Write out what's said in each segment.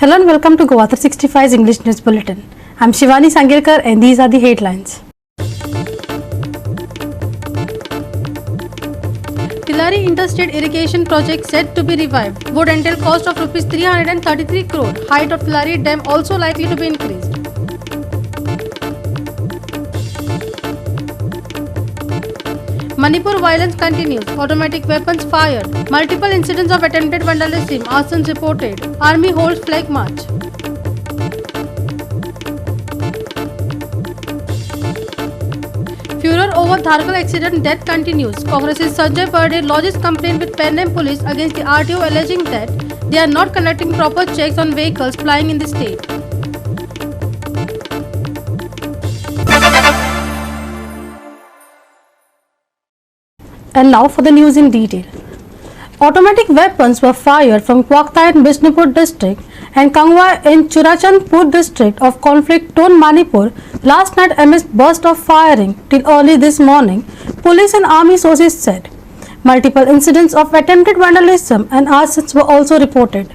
Hello and welcome to GOA365's English News Bulletin. I'm Shivani Sangirkar and these are the headlines. Tilari interstate irrigation project set to be revived. Would entail cost of rupees 333 crore. Height of Tilari dam also likely to be increased. Manipur violence continues. Automatic weapons fired. Multiple incidents of attempted vandalism. Arsons reported. Army holds flag march. Furor over Dharkal accident death continues. Congress's Sanjay Burde lodges complaint with Panam police against the RTO alleging that they are not conducting proper checks on vehicles flying in the state. And now for the news in detail. Automatic weapons were fired from Kwakta in Bishnupur district and Kangwa in Churachandpur district of conflict-torn Manipur last night amidst burst of firing till early this morning, police and army sources said. Multiple incidents of attempted vandalism and arsons were also reported.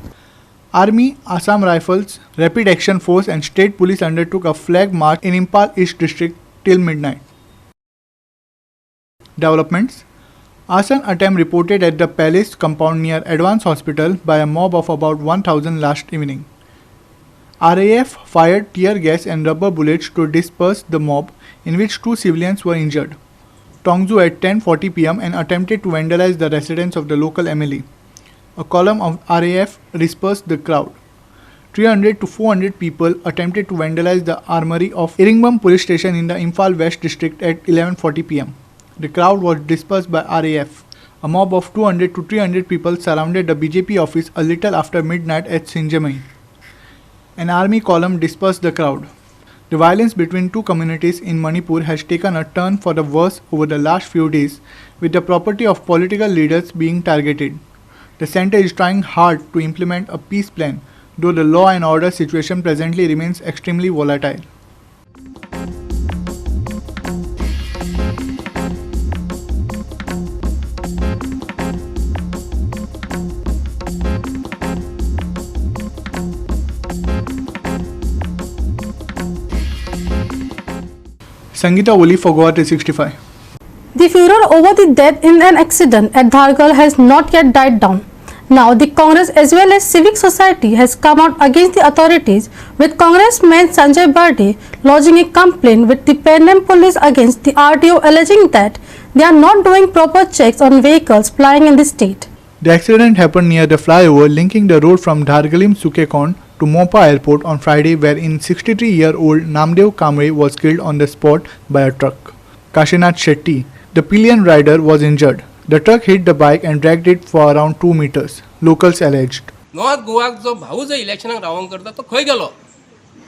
Army, Assam Rifles, Rapid Action Force and State Police undertook a flag march in Impal East district till midnight. Developments. Arson attempt reported at the palace compound near Advance Hospital by a mob of about 1,000 last evening. RAF fired tear gas and rubber bullets to disperse the mob, in which 2 civilians were injured. Tongzu at 10:40 pm and attempted to vandalize the residence of the local MLA. A column of RAF dispersed the crowd. 300 to 400 people attempted to vandalize the armory of Iringbam police station in the Imphal West district at 11:40 pm. The crowd was dispersed by RAF. A mob of 200 to 300 people surrounded the BJP office a little after midnight at Sinjamai. An army column dispersed the crowd. The violence between two communities in Manipur has taken a turn for the worse over the last few days, with the property of political leaders being targeted. The centre is trying hard to implement a peace plan, though the law and order situation presently remains extremely volatile. Sangeeta Oli for GOA365. The furor over the death in an accident at Dharkal has not yet died down. Now the Congress as well as civic society has come out against the authorities, with Congressman Sanjay Burde lodging a complaint with the Panam police against the RTO alleging that they are not doing proper checks on vehicles flying in the state. The accident happened near the flyover linking the road from Dhargalim Sukekon to Mopa Airport on Friday, wherein 63-year-old Namdev Kamre was killed on the spot by a truck. Kashinath Shetty, the pillion rider, was injured. The truck hit the bike and dragged it for around 2 meters, locals alleged. North गोवाक जो भाऊ जो इलेक्शनाक रावंक करता तो खंय गेलो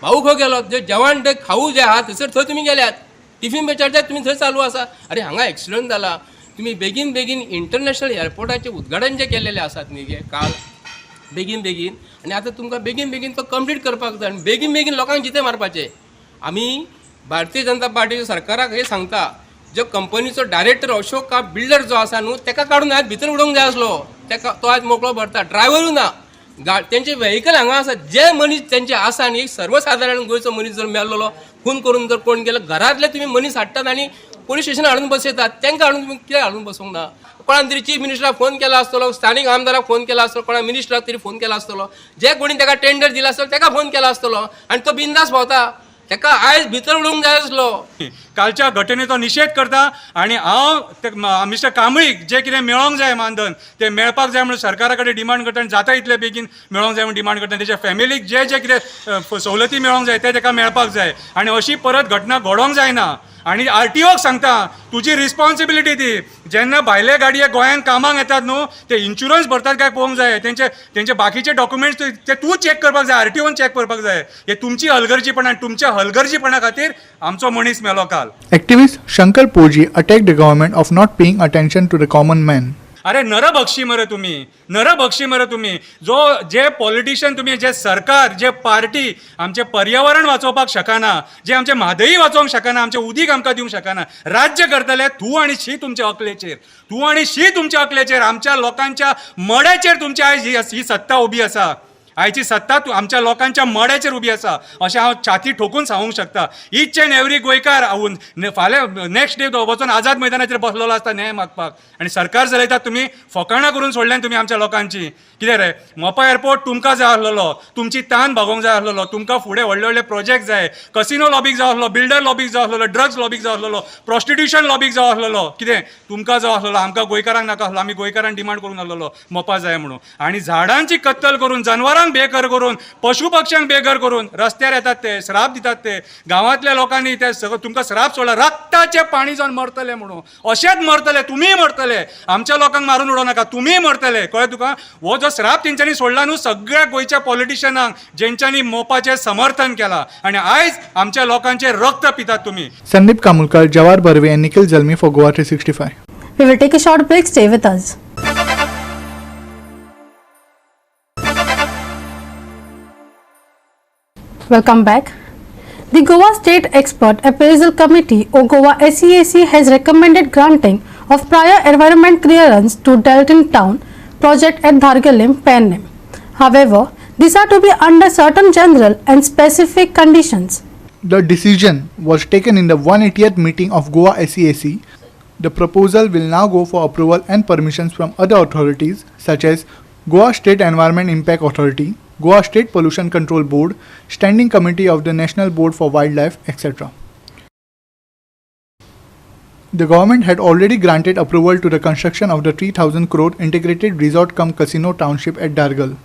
भाऊ खंय गेलो जे जेवण ते खाऊ जे आहा थंयसर थंय तुमी गेल्यात टिफिन बेचारचे तुमी थंय चालू आसा अरे हांगा एक्सिडेंट जाला तुमी बेगीन बेगीन इंटरनॅशनल एअरपोर्टाचे उद्घाटन जे केलेले आसात न्ही गे काल बेगीन बेगीन आनी आतां तुमकां बेगीन बेगीन तो कंप्लीट करपाक जाय आनी बेगीन बेगीन लोकांक जिते मारपाचे आमी भारतीय जनता पार्टीच्या सरकाराक हे सांगता जो कंपनीचो डायरेक्टर अशोक का बिल्डर जो आसा न्हू तेका काडून आज भितर उडोवंक जाय आसलो तेका तो आज मोकळो भरता ड्रायव्हरूय ना तेंचे व्हेकल हांगा आसा जे मनीस तेंचे आसा न्ही सर्वसाधारण गोंयचो मनीस जर मेल्लो फोन करून जर कोण गेलो घरांतले तुमी मनीस हाडटात आनी पुलीस स्टेशन हाडून बसयतात तांकां हाडून तुमी कित्याक हाडून बसोवंक ना कोणान तरी चीफ मिनिस्टराक फोन केला आसतलो स्थानीक आमदाराक फोन केला आसतलो कोणा मिनिस्टराक तरी फोन केला आसतलो जे कोणी ताका टेंडर दिला आसतलो ताका फोन केला आसतलो आनी तो बिंदास भोंवता ताका आयज भितर उडोवंक जाय आसलो कालच्या घटनेचो निशेध करता आणि हांव मिस्टर कांबळीक जे कितें मेळोंक जाय मानधन ते मेळपाक जाय म्हणून सरकारा कडेन डिमांड करता आनी जाता इतले बेगीन मेळोंक जाय म्हणून डिमांड करता तेच्या फॅमिलीक जे जे कितें सवलती मेळोंक जाय ते ताका मेळपाक जाय आनी अशी परत घटना घडोवंक जायना आनी आरटीओक सांगता तुजी रिस्पॉन्सिबिलिटी ती जेन्ना भायले गाडये गोंयांत कामाक येतात न्हू ते इन्शुरन्स भरतात काय पळोवंक जाय तेंचे बाकीचे डॉक्युमेंट्स ते तूं चॅक करपाक जाय आरटीओन चॅक करपाक जाय हे तुमची हलगर्जीपणा तुमच्या हलगर्जीपणा खातीर आमचो मनीस मेलो काल. Activist Shankar Poji attacked the government of not paying attention to the common man. अरे नरभक्षी मरे तुम्ही जो जे पॉलिटिशियन तुम्ही जे सरकार जे पार्टी आमचे पर्यावरण वाचोवपाक शकना जे आमचे म्हादई वाचोवंक शकना आमचे उदीक आमकां दिवंक शकना राज्य करतले तूं आनी शी तुमच्या अकलेचेर आमच्या लोकांच्या मड्याचेर तुमची आयज ही सत्ता उबी आसा आयची सत्ता आमच्या लोकांच्या मड्याचेर उबी आसा अशें हांव छाती ठोकून सांगूंक शकता. ईच एंड एवरी गोंयकार फाल्यां नेक्स्ट डे वचून आझाद मैदानाचेर बसलेलो आसता न्याय मागपाक, आनी सरकार चलयतात तुमी फकाणां करून सोडल्यान तुमी आमच्या लोकांची. कितें रे, मोपा एअरपोर्ट तुमकां जाय आसलेलो, तुमची तान भागोवंक जाय आसलेलो, तुमकां फुडें व्हडले व्हडले प्रोजेक्ट जाय, कसिनो लॉबीक जाय आसलो, बिल्डर लॉबीक जाय आसलेलो, ड्रग्स लॉबीक जाय आसलेलो, प्रॉस्टिट्यूशन लॉबीक जाय आसलेलो. कितें तुमकां जाय आसलेलो, आमकां गोंयकारांक नाका आसलो. आमी गोंयकारांक डिमांड करून आसलेलो मोपा जाय म्हणून. आनी झाडांची कत्तल करून, जनवरांक बेघर करून, पशु पक्ष्यांक बेघर करून रस्त्यार येतात ते, श्राप दितात ते. गांवांतल्या लोकांनी ते सगळं तुमकां श्राप सोडला, रक्ताचे पाणी जावन मरतले म्हणून. अशेंच मरतले, तुमीय मरतले. आमच्या लोकांक मारून उडोव नाका, तुमीय मरतले. कळ्ळें तुका? हो जो श्राप तेंच्यांनी सोडला न्हू सगळ्या गोंयच्या पॉलिटिशियनांक, जेंच्यांनी मोपाचें समर्थन केलां, आनी आयज आमच्या लोकांचे रक्त पितात तुमी. Sandeep Kamulkar, Jawar Barve and Nikhil Jalmi for GOA 365. We will take a short break. Stay with us. Welcome back. The Goa State Expert Appraisal Committee or GOA365 has recommended granting of prior environment clearance to Dalton Town project at Dhargalim, Pennem. However, these are to be under certain general and specific conditions. The decision was taken in the 180th meeting of GOA365. The proposal will now go for approval and permissions from other authorities such as Goa State Environment Impact Authority, Goa State Pollution Control Board, Standing Committee of the National Board for Wildlife, etc. The government had already granted approval to the construction of the 3,000 crore integrated resort cum casino township at Dargal.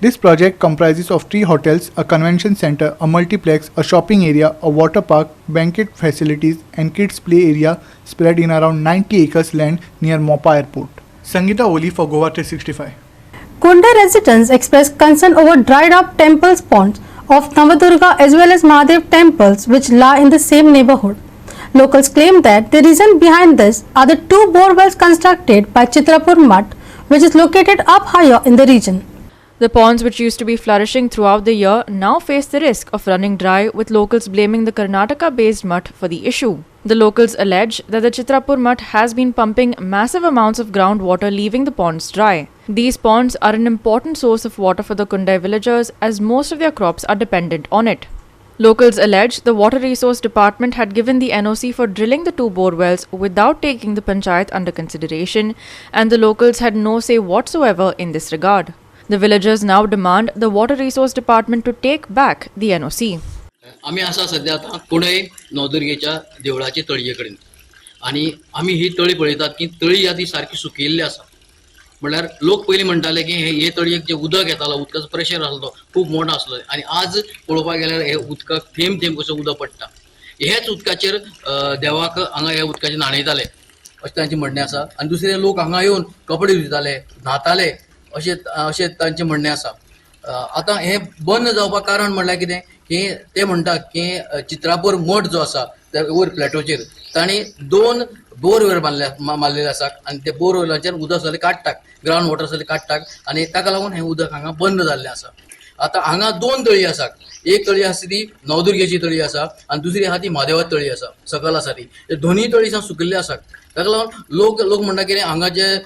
This project comprises of 3 hotels, a convention center, a multiplex, a shopping area, a water park, banquet facilities and kids play area spread in around 90 acres land near Mopa Airport. Sangeeta Oli for GOA 365. Kunda residents expressed concern over dried up temples ponds of Navadurga as well as Mahadev temples which lie in the same neighborhood. Locals claim that the reason behind this are the 2 bore wells constructed by Chitrapur Mutt, which is located up higher in the region. The ponds, which used to be flourishing throughout the year, now face the risk of running dry, with locals blaming the Karnataka-based mutt for the issue. The locals allege that the Chitrapur mutt has been pumping massive amounts of groundwater, leaving the ponds dry. These ponds are an important source of water for the Kundai villagers, as most of their crops are dependent on it. Locals allege the Water Resource Department had given the NOC for drilling the 2 bore wells without taking the panchayat under consideration, and the locals had no say whatsoever in this regard. The villagers now demand the Water Resource Department to take back the NOC. आम्ही असा सध्या आता कुणय नवदुर्गेच्या देवळाचे तळये कडेन आणि आम्ही ही तळी पळयतात की तळी ह्या ती सारखी सुकिल्ली आसा. म्हळ्यार लोक पयलीं म्हणटाले की हे तळयेक जे उदक येतालो, उदकाचो प्रेशर आसलो खूब मोठो आसलो, आनी आज पळोवपाक गेल्यार हे उदकाक थेंब थेंब कसो उदक पडटा. हेच उदकाचेर देवाक हांगा हे उदकाचे न्हाणयताले अशें तांचें म्हणणें आसा. आनी दुसरे लोक हांगा येवन कपडे धुताले, न्हाताले अशें तांचें म्हणणें आसा. आतां हे बंद जावपाक कारण म्हणल्यार कितें की ते म्हणटात की चित्रापूर मठ जो आसा त्या वयर प्लॅटोचेर तांणी 2 बोरवेल मारलेले आसात आनी ते बोरवेलाचेर उदक सगळें काडटात, ग्रावंड वॉटर सगळें काडटात आनी ताका लागून हें उदक हांगा बंद जाल्लें आसा. आतां हांगा 2 तळी आसात. एक तळी आसा ती नवदुर्गेची तळी आसा आनी दुसरी आसा ती म्हादेवाची तळी आसा, सकल आसा ती. हे दोनूय तळी सुकिल्ले आसात. ताका लागून लोक म्हणटा की हांगा जे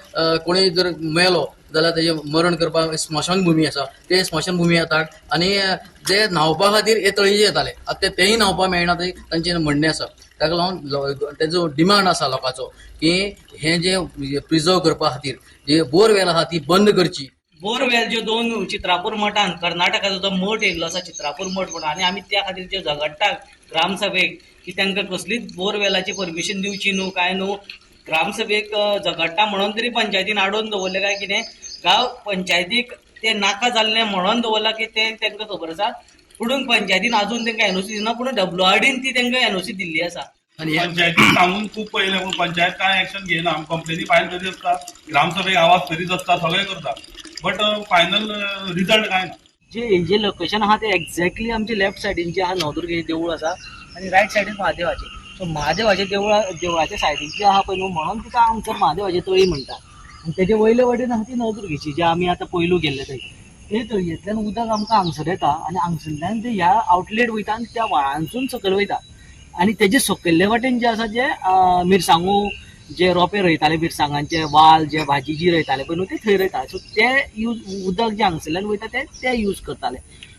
कोणी जर मेलो जाल्यार तेजें मरण करपाक स्मशान भुमी आसा, ते स्मशान भुमी येतात आनी जे न्हांवपा खातीर हे तळयेचे येताले. आतां तेंय न्हांवपाक मेळना ते तांचें म्हणणें आसा. ताका लागून तेजो डिमांड आसा लोकांचो की हें जे प्रिजर्व करपा खातीर जे बोरवेल आसा ती बंद करची. बोरवेल ज्यो 2 चित्रापूर मठान कर्नाटकाचो जो मठ येयल्लो आसा चित्रापूर मठ म्हणून, आनी आमी त्या खातीर जे झगडटात ग्रामसभेक की तांकां कसलीच बोरवेलाची परमिशन दिवची न्हू काय न्हू. ग्रामसभेक झगडटा म्हणून तरी पंचायतीन आडोवन दवरलें काय कितें, गांव पंचायतीक ते नाका जाल्लें म्हणून दवरलां की ते तांकां खबर आसा. पुणून पंचायतीन अजून तांकां एनओसी दिना, पूण WRDन ती तांकां एनओसी दिल्ली आसा. आनी पंचायतीक सांगून खूप पयले पूण पंचायत काय ऍक्शन घेयना. कंप्लेनी फायल करीत आसता, ग्रामसभेक आवाज करीत आसता, सगळें करता, बट फायनल रिजल्ट काय ना. जे लोकेशन आहा ते एक्झॅक्टली आमचे लेफ्ट सायडीन जे आहा नवदुर्गेचें देवूळ आसा आनी रायट सायडीन महादेवाचें. सो महादेवाचें देवळाच्या सायडीन जे आहा पळय न्हू, म्हणून तिका हांगसर महादेवाची तळी म्हणटा. आनी तेजे वयले वटेन आहा ती नवदुर्गेची जे आमी आतां पयलू गेल्ले थंय. ते तळयेंतल्यान उदक आमकां हांगसर येता आनी हांगसरल्यान ते ह्या आउटलेट वयता आनी त्या व्हाळांसून सकयल वयता. आनी तेजे सकयल्ले वाटेन जे आसा जे मिरसांगो जे रोपे रोयताले मिरसांगांचे वाल जे भाजी जी रोयताले पळय न्हू ते थंय रोयताले सो ते यूज उदक जे हांगसरल्यान वयता ते यूज करताले.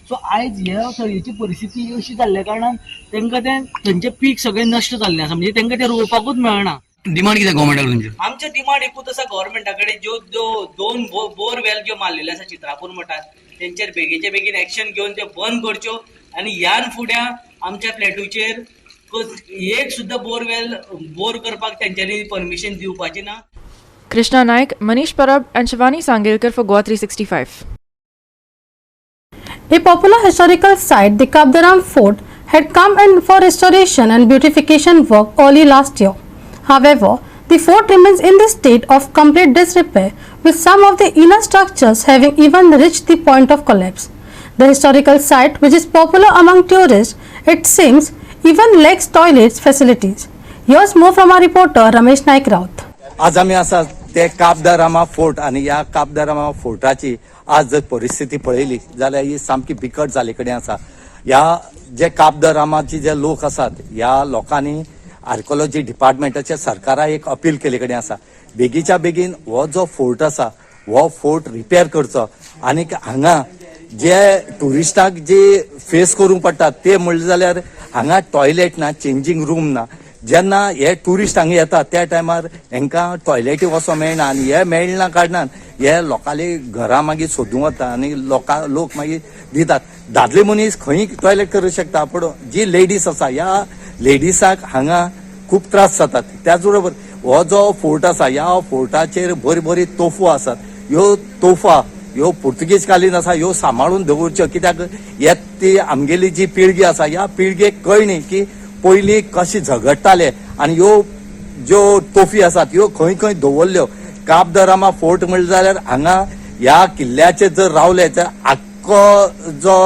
सो आयज ह्या थंयची परिस्थिती अशी जाल्ल्या कारणान तांकां तें थंयचें पीक सगळें नश्ट जाल्लें आसा म्हणजे तांकां तें रोवपाकूच मेळना. डिमांड कितें गव्हर्मेंटाक तुमचे? आमचे डिमांड एकूच आसा गव्हर्मेंटा कडेन ज्यो 2 बोरवेल ज्यो मारलेले आसा चित्रापूर मठांत तेंचेर बेगीचे बेगीन एक्शन घेवन त्यो बंद करच्यो आनी ह्यान फुड्या आमच्या फ्लॅटूचेर एक सुद्दां बोर करपाक तेंच्यांनी परमिशन दिवपाची ना. Krishna Naik, Manish Parab and Shivani Sangilkar for GOA365. A popular historical site, the Kabdaram Fort, had come in for restoration and beautification work early last year. However, the fort remains in the state of complete disrepair, with some of the inner structures having even reached the point of collapse. The historical site, which is popular among tourists, it seems even lacks toilets facilities. Here's more from our reporter Ramesh Naik Raut. आज आमी आसा ते काबदारामा fort आणि ह्या काबदारामा फोर्टाची आज जर परिस्थिती पळयली जाल्यार ही सामकी बिकट जाले कडेन आसा. ह्या जे काबदारामाचे जे लोक आसात ह्या लोकांनी आर्किओलॉजी डिपार्टमेंटाच्या सरकाराक एक अपील केले कडेन आसा. बेगीच्या बेगीन हो जो फोर्ट आसा हो फोर्ट रिपेर करचो आणि हांगा जे टुरिस्टांक जे फेस करूंक पडटा ते म्हणले जाल्यार हांगा टॉयलेट ना, चेंजिंग रूम ना. जेन्ना हे टुरिस्ट हांगा येतात त्या टायमार हांकां टॉयलेटी वचोंक मेळना आनी हे मेळना कारणान हे लोकांली घरां मागीर सोदूं वता आनी लोक मागीर दितात. दादले मनीस खंय टॉयलेट करूंक शकता पूण जी लेडीज आसा ह्या लेडीसाक हांगा खूब त्रास जातात. त्याच बरोबर हो जो फोर्ट आसा ह्या फोर्टाचेर बरी तोफो आसात. ह्यो तोफा ह्यो पुर्तुगीज कालीन आसा ह्यो सांबाळून दवरच्यो कित्याक ती आमगेली जी पिळगी आसा ह्या पिळगेक कळ्ळी की पयलीं कशें झगडटाले आनी ह्यो ज्यो तोफी आसात ह्यो खंय खंय दवरल्यो. काबदरामा फोर्ट म्हणले जाल्यार हांगा ह्या किल्ल्याचेर जर रावले तर आख्खो जो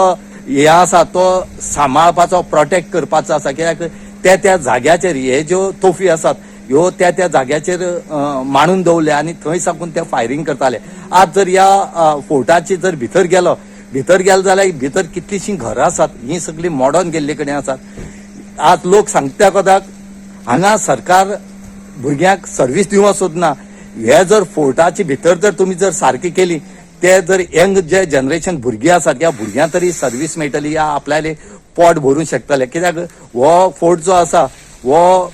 हे आसा तो सांबाळपाचो प्रोटेक्ट करपाचो आसा कित्याक त्या जाग्याचेर हे ज्यो तोफी आसात ह्यो त्या जाग्याचेर मांडून दवरले आनी थंय साकून ते फायरींग करताले. आज जर ह्या फोर्टाची जर भितर गेलो जाल्यार भितर कितलीशीं घरां आसात ही सगळी मॉडर्न गेल्ले कडेन आसात. आज लोक सांगता कोताक हांगा सरकार भुरग्यांक सर्वीस दिवंक सोदना. हे जर फोर्टाची भितर जर तुमी जर सारकी केली ते जर यंग जे जनरेशन भुरगीं आसात ह्या भुरग्यांक तरी सर्वीस मेळटली या आपल्याले पोट भरूंक शकतले. कित्याक हो फोर्ट जो आसा हो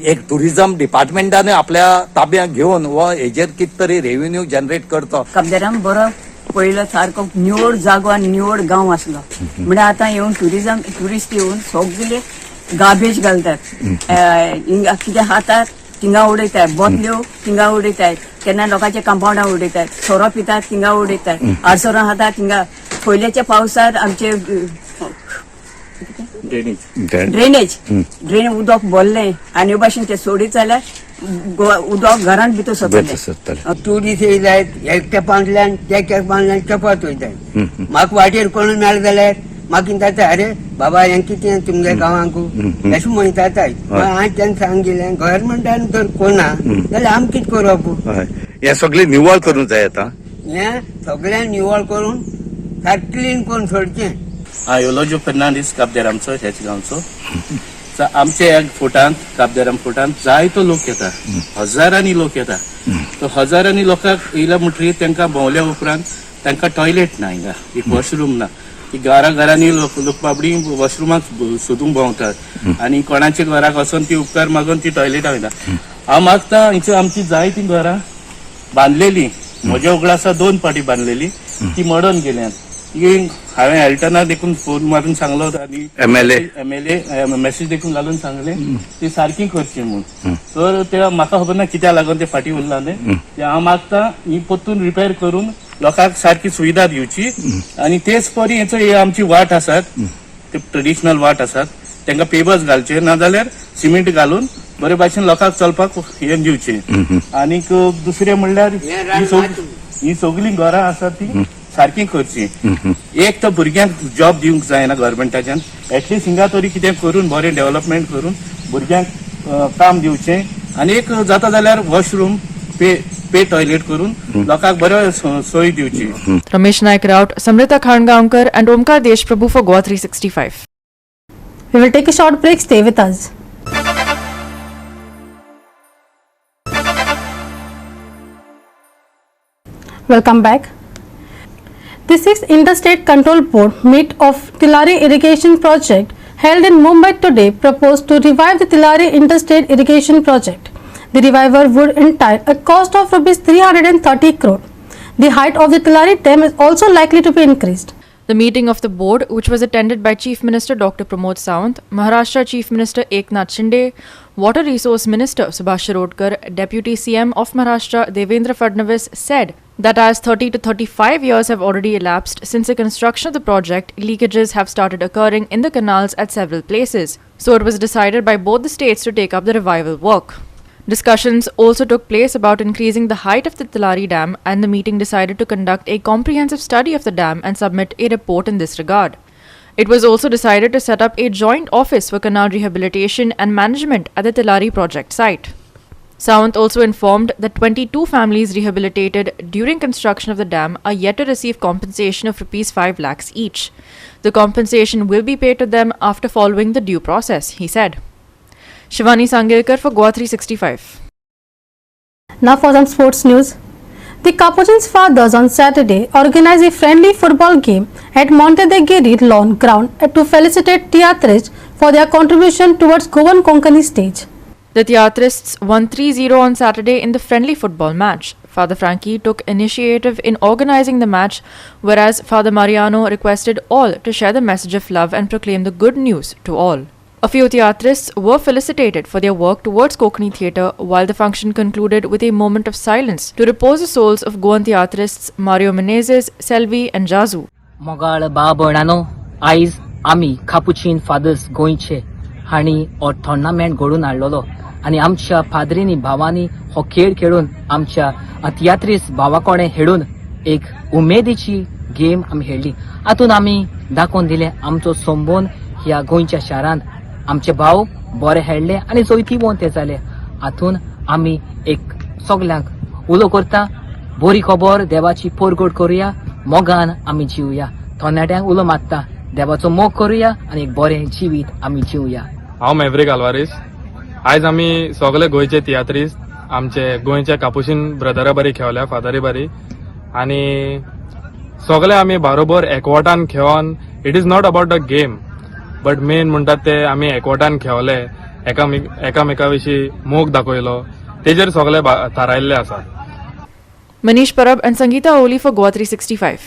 एक टुरिझम डिपार्टमेंटाने आपल्या ताब्यात घेवन हो हेजेर कित तरी रेव्हेन्यू जनरेट करतो. काबदाराम बरो पयलो सारको निवड जागो आनी निवड गांव आसलो म्हणजे आतां येवन ट्युरिस्ट येवन सगळे गार्बेज घालतात. कितें खातात थिंगा उडयतात, बोतल्यो थिंगा उडयतात, केन्ना लोकांच्या कंपाउंडार उडयतात, सोरो पितात थिंगा उडयतात, आडसोरां खातात थिंगा. पयल्याच्या पावसार आमचे ड्रेनेज उदक भरलें आनी भाशेन ते सोडीत जाल्यार उदक घरांत भितर सरतलें. ट्युरिस्ट येयल्यात एकट्या बांदल्यान त्या बांदल्यान चपात वयतात. म्हाका वाटेर कोण मेळ्ळें जाल्यार म्हाका जाता अरे बाबा हें कितें तुमगे गांवांक अशें म्हणटात. हांवें तेन्ना सांगिल्लें गव्हर्मेंटान जर कोणा जाल्यार आमी कितें करप. हे सगळे निवळ करूंक जाय. आतां हें सगळें निवळ करून सारकें क्लीन करून सोडचें. योलोजो फर्नांडीस काबदेरामचो ह्याच गांवचो. आमच्या ह्या फोर्टांत काबदेराम फोर्टांत जायतो लोक येता, हजारांनी लोक येता. तो हजारांनी लोकांक येयल्या म्हणटकीर तांकां भोंवल्या उपरांत तांकां टॉयलेट ना, हिंगा एक वॉशरूम ना. घरांनी लोक बाबडी वॉशरुमाक सोदूंक भोंवतात आनी कोणाच्या घराक वचून ती उपकार मागून ती टॉयलेटां वयता. हांव मागता हिंचो आमची जायतीं घरां बांदलेली, म्हज्या उगडासा 2 पाटी बांदलेली ती मॉडर्न गेल्यात. हांवें एल्टनाक देखून फोन मारून सांगलो आनी एमएलए मेसेज देखून घालून सांगले ती सारकी करची म्हणून. तर ते म्हाका खबर ना कित्या लागून ते फाटी उरलाले. ते हांव मागता ही परतून रिपेर करून लोकांक सारकी सुविधा दिवची आनी तेच परी हेचो हे आमची वाट आसात ते ट्रेडिशनल वाट आसात तांकां पेवर्स घालचे नाजाल्यार सिमेंट घालून बरे भाशेन लोकांक चलपाक हे दिवचे. आनीक दुसरें म्हणल्यार ही सगळीं घरां आसात ती सारकी करची. एक तर भुरग्यांक जॉब दिवंक जायना गव्हर्मेंटाच्यान, एटलिस्ट हिंगा तरी कितें करून बरें डेव्हलपमेंट करून भुरग्यांक काम दिवचें. आनी एक जाता जाल्यार वॉशरूम पे टॉयलेट करून लोकांक बऱ्यो सोय दिवची. Ramesh Naik Raut, Samrita Khangaonkar and Omkar Deshprabhu for GOA365. We will take a short break. Stay with us. Welcome back. The 6th Interstate Control Board meet of Tilari Irrigation Project held in Mumbai today proposed to revive the Tilari Interstate Irrigation Project. The revival would entail a cost of Rs 330 crore. The height of the Tilari dam is also likely to be increased. The meeting of the board, which was attended by Chief Minister Dr. Pramod Sawant, Maharashtra Chief Minister Eknath Shinde, Water Resource Minister Subhash Shirodkar, Deputy CM of Maharashtra Devendra Fadnavis said that as 30 to 35 years have already elapsed since the construction of the project, leakages have started occurring in the canals at several places. So it was decided by both the states to take up the revival work. Discussions also took place about increasing the height of the Tilari Dam, and the meeting decided to conduct a comprehensive study of the dam and submit a report in this regard. It was also decided to set up a joint office for canal rehabilitation and management at the Tilari project site. Sawant also informed that 22 families rehabilitated during construction of the dam are yet to receive compensation of Rs 5 lakhs each. The compensation will be paid to them after following the due process, he said. Shivani Sangilkar for GOA365. Now for some sports news. The Capuchins fathers on Saturday organized a friendly football game at Montedeggiri lawn ground to felicitate Theatrists for their contribution towards Goan Konkani stage. The Theatrists won 3-0 on Saturday in the friendly football match. Father Frankie took initiative in organizing the match, whereas Father Mariano requested all to share the message of love and proclaim the good news to all. A few theatrists were felicitated for their work towards Konkani theatre, while the function concluded with a moment of silence to repose the souls of Goan theatrists Mario Menezes, Selvi and Jazu. मोगाळ बा भयणानो, आयज आमी कापुचीन fathers गोंयचे हांणी हो tournament घडोवन हाडलोलो आनी आमच्या फादरींनी भावांनी हो खेळ खेळून आमच्या तियात्रीस भावाकोणे हेडून एक उमेदीची गेम आमी खेळ्ळी. हातून आमी दाखोवन दिले आमचो संबंद ह्या गोंयच्या शारांत आमचे भाव बरे खेळले आनी चवथी वोन ते जाले. हातून आमी एक सगल्यांक उलो करता, बरी खबर देवाची परगट करुया, मोगान आमी जिवया, थोनाट्यांक उलो मारता, देवाचो मोग करुया आनी एक बरें जिवीत आमी जिवया. हांव मेवरीक आल्वारीस. आयज आमी सगळे गोंयचे तियात्रीस्ट आमचे गोंयच्या कापुशीन ब्रदरा बरी खेळल्या, फादरी बरी, आनी सगळे आमी बरोबर एकवटान खेळोन, it is not about the game but main म्हणटात ते आमी एकवटान खेळले, एकामेका विशीं मोग दाखयलो, तेजेर सगळे थारायल्ले आसा. Manish Parab and Sangeeta Oli for GOA365.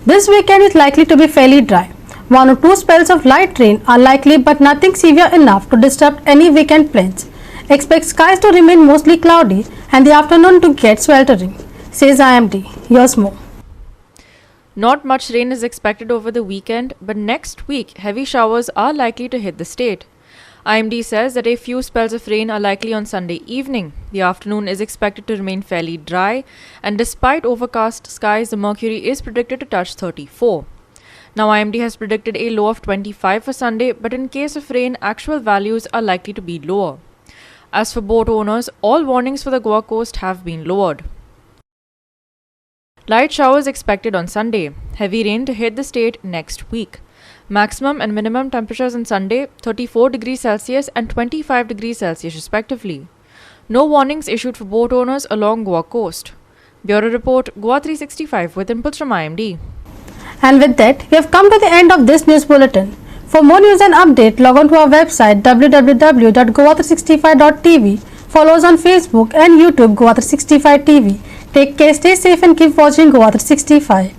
This weekend is likely to be fairly dry. 1 or 2 spells of light rain are likely but nothing severe enough to disrupt any weekend plans. Expect skies to remain mostly cloudy and the afternoon to get sweltering, says IMD. Here's more. Not much rain is expected over the weekend, but next week heavy showers are likely to hit the state. IMD says that a few spells of rain are likely on Sunday evening. The afternoon is expected to remain fairly dry, and despite overcast skies, the mercury is predicted to touch 34. Now IMD has predicted a low of 25 for Sunday, but in case of rain, actual values are likely to be lower. As for boat owners, all warnings for the Goa coast have been lowered. Light showers expected on Sunday. Heavy rain to hit the state next week. Maximum and minimum temperatures on Sunday 34 degrees Celsius and 25 degrees Celsius respectively. No warnings issued for boat owners along Goa coast. Bureau Report, GOA365 with inputs from IMD. And with that, we have come to the end of this news bulletin. For more news and update, log on to our website www.goa365.tv. Follow us on Facebook and YouTube GOA365 TV. Take care, stay safe and keep watching GOA365.